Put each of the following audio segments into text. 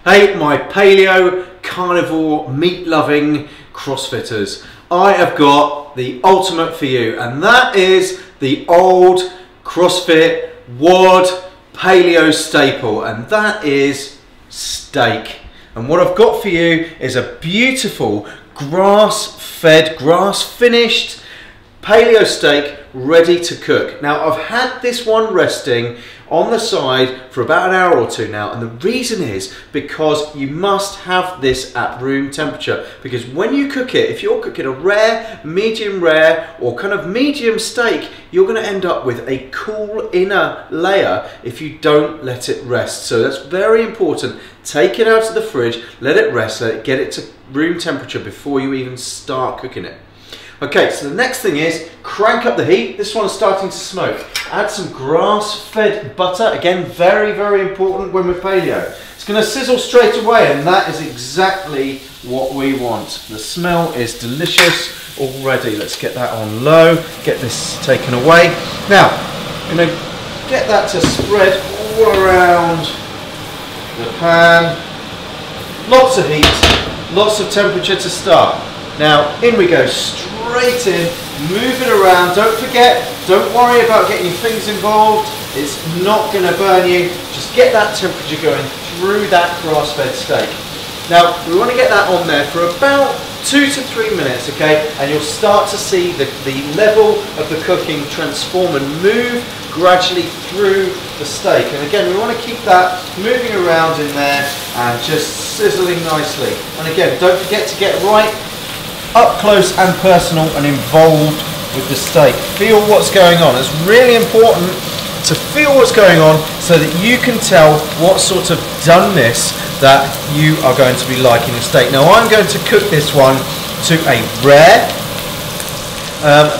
Hey, my paleo, carnivore, meat-loving CrossFitters. I have got the ultimate for you, and that is the old CrossFit WOD paleo staple, and that is steak. And what I've got for you is a beautiful grass-fed, grass-finished paleo steak ready to cook. Now, I've had this one resting on the side for about an hour or two now, and the reason is because you must have this at room temperature, because when you cook it, if you're cooking a rare, or kind of medium steak, you're going to end up with a cool inner layer if you don't let it rest. So that's very important. Take it out of the fridge, let it rest, let it get it to room temperature before you even start cooking it. Okay, so the next thing is crank up the heat. This one's starting to smoke. Add some grass-fed butter. Again, very, very important when we're paleo. It's going to sizzle straight away, and that is exactly what we want. The smell is delicious already. Let's get that on low, get this taken away. Now, I'm going to get that to spread all around the pan. Lots of heat, lots of temperature to start. Now, in we go, straight in, move it around. Don't forget, don't worry about getting your fingers involved. It's not going to burn you. Just get that temperature going through that grass-fed steak. Now, we want to get that on there for about 2 to 3 minutes, okay? And you'll start to see the level of the cooking transform and move gradually through the steak. And again, we want to keep that moving around in there and just sizzling nicely. And again, don't forget to get right up close and personal and involved with the steak. Feel what's going on. It's really important to feel what's going on so that you can tell what sort of doneness that you are going to be liking the steak. Now, I'm going to cook this one to a rare.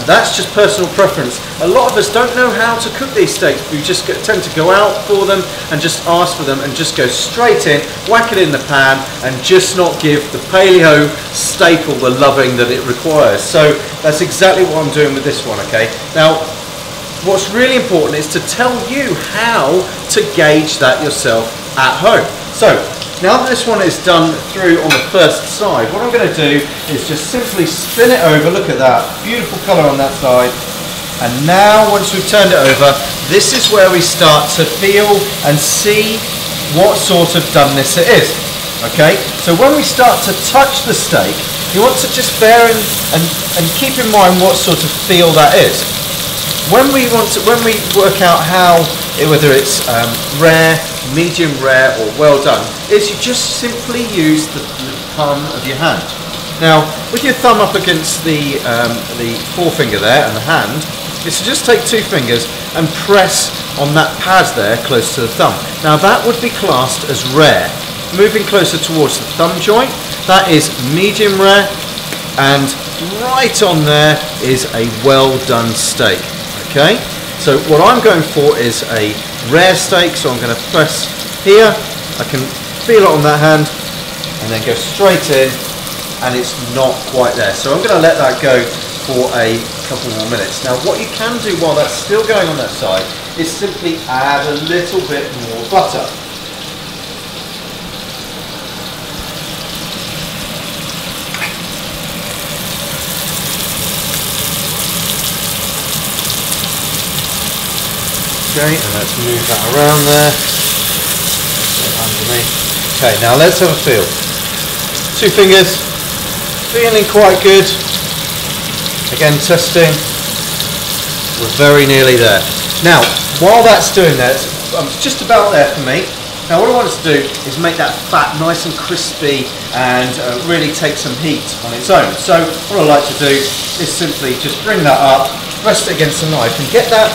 That's just personal preference. A lot of us don't know how to cook these steaks. We just tend to go out for them and just ask for them and just go straight in, whack it in the pan, and just not give the paleo staple the loving that it requires. So that's exactly what I'm doing with this one, okay? Now, what's really important is to tell you how to gauge that yourself at home. So, now that this one is done through on the first side, what I'm going to do is just simply spin it over. Look at that, beautiful colour on that side. And now, once we've turned it over, this is where we start to feel and see what sort of doneness it is. Okay, so when we start to touch the steak, you want to just bear in and keep in mind what sort of feel that is. When we work out how, whether it's rare, medium rare, or well done, is you just simply use the palm of your hand. Now, with your thumb up against the forefinger there and the hand, is to just take 2 fingers and press on that pad there close to the thumb. Now, that would be classed as rare. Moving closer towards the thumb joint, that is medium rare, and right on there is a well done steak. Okay, so what I'm going for is a rare steak, so I'm going to press here, I can feel it on that hand, and then go straight in, and it's not quite there. So I'm going to let that go for a couple more minutes. Now, what you can do while that's still going on that side is simply add a little bit more butter. Okay, and let's move that around there. Underneath. Okay, now let's have a feel. 2 fingers, feeling quite good. Again, testing. We're very nearly there. Now, while that's doing that, it's just about there for me. Now, what I want us to do is make that fat nice and crispy and really take some heat on its own. So, what I like to do is simply just bring that up, rest it against the knife, and get that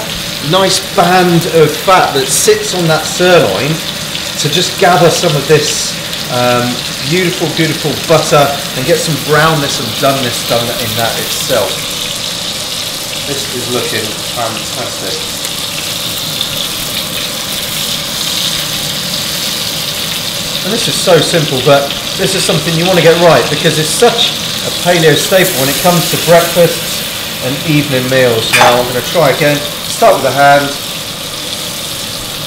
nice band of fat that sits on that sirloin to just gather some of this beautiful, beautiful butter and get some brownness and doneness done in that itself. This is looking fantastic. And this is so simple, but this is something you want to get right because it's such a paleo staple when it comes to breakfasts and evening meals. Now I'm going to try again. Start with the hand.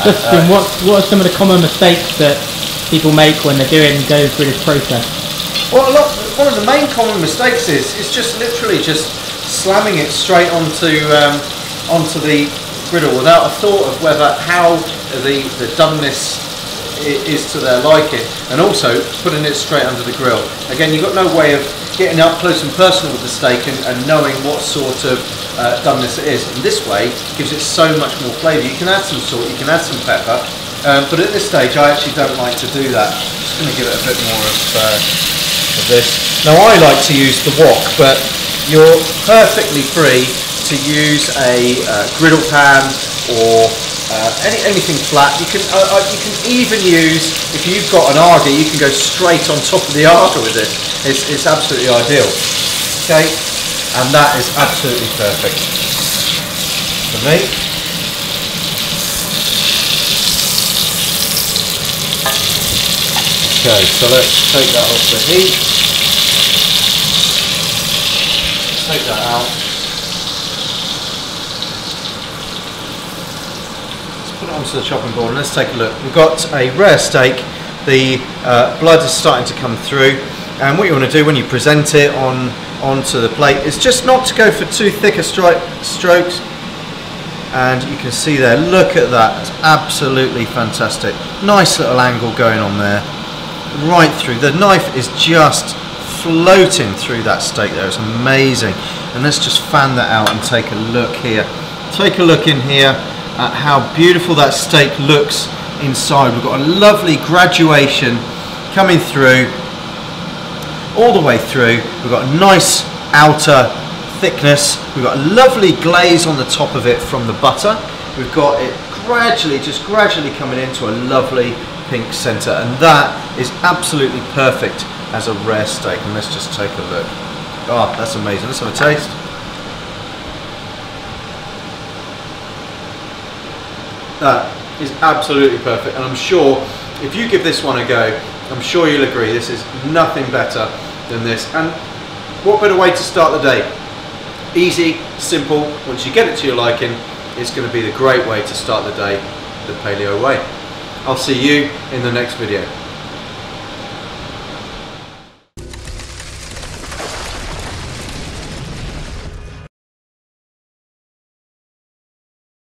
Justin, what are some of the common mistakes that people make when they're going through this process? Well, one of the main common mistakes is just literally just slamming it straight onto the griddle without a thought of how the doneness is to their liking, and also putting it straight under the grill. Again, you've got no way of getting up close and personal with the steak and knowing what sort of doneness it is. And this way gives it so much more flavour. You can add some salt, you can add some pepper, but at this stage I actually don't like to do that. I'm just going to give it a bit more of this. Now I like to use the wok, but you're perfectly free to use a griddle pan or anything flat. You can even use, if you've got an Arga, you can go straight on top of the Arga with it. It's absolutely ideal. Okay, and that is absolutely perfect for me. Okay, so let's take that off the heat. Take that out. Put it onto the chopping board and let's take a look. We've got a rare steak. The blood is starting to come through, and what you want to do when you present it onto the plate is just not to go for too thick a strokes. And you can see there, look at that, it's absolutely fantastic. Nice little angle going on there, right through. The knife is just floating through that steak there, it's amazing. And let's just fan that out and take a look here. Take a look in here at how beautiful that steak looks inside. We've got a lovely graduation coming through, all the way through. We've got a nice outer thickness. We've got a lovely glaze on the top of it from the butter. We've got it just gradually coming into a lovely pink centre, and that is absolutely perfect as a rare steak. And let's just take a look. Oh, that's amazing. Let's have a taste. That is absolutely perfect, and I'm sure if you give this one a go, I'm sure you'll agree this is nothing better than this. And what better way to start the day? Easy, simple. Once you get it to your liking, it's going to be the great way to start the day the Paleo way. I'll see you in the next video.